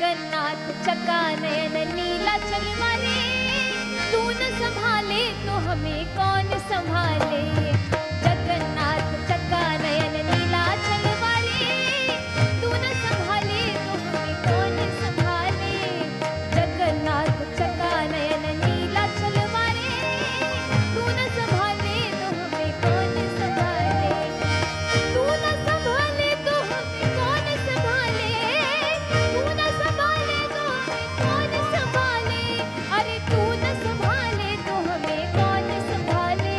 जगन्नाथ चका नयन नीला चलवारे, तू न संभाले तो हमें कौन संभाले। जगन्नाथ चका नयन नीला चलवारे, तू न संभाले तो हमें कौन संभाले। जगन्नाथ चका नयन नीला चलवारे, तू न संभाले तो हमें कौन संभाले। तू न संभाले तो हमें कौन संभाले, तू न संभाले तो हमें कौन संभाले। अरे तू न संभाले तो हमें कौन संभाले,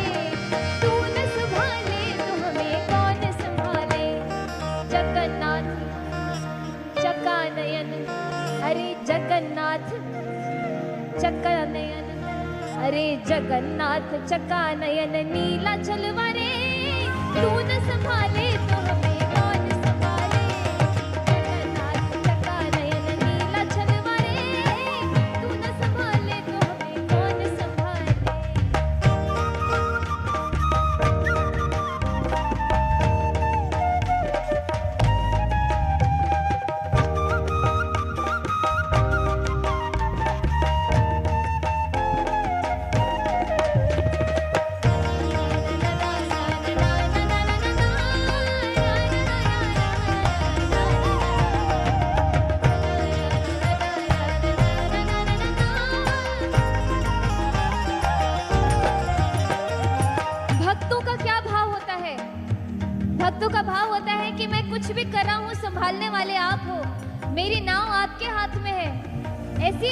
तू न संभाले तो हमें कौन संभाले। जगन्नाथ चका नयन, अरे जगन्नाथ चका नयन, अरे जगन्नाथ चका नयन नीला चलवारे, तू न संभाले तो हमें कौन संभाले। जगन्नाथ चका नयन नीला चलवारे, तू न संभाले तो हमें कौन संभाले। भक्तों का क्या भाव होता है? भक्तों का भाव होता है कि मैं कुछ भी कर रहा हूँ, संभालने वाले आप हो, मेरी नाव आपके हाथ में है। ऐसी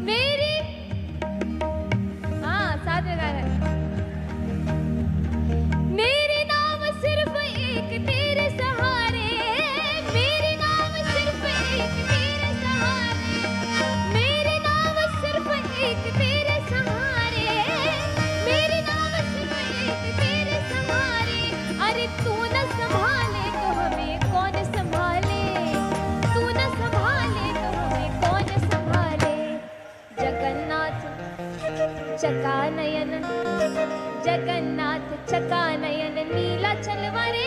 मेरी, हाँ साथ में गा रहा है। मेरी नाव सिर्फ एक तेरे सहारे, मेरी नाव सिर्फ एक तेरे सहारे, मेरी नाव सिर्फ एक तेरे सहारे, मेरी नाव सिर्फ एक तेरे सहारे। अरे तू न संभाले तो हमें कौन संभाले, तू न संभाले तो हमें कौन संभाले। जगन्नाथ चका नयन, जगन्नाथ चका नयन नीला चलवारे,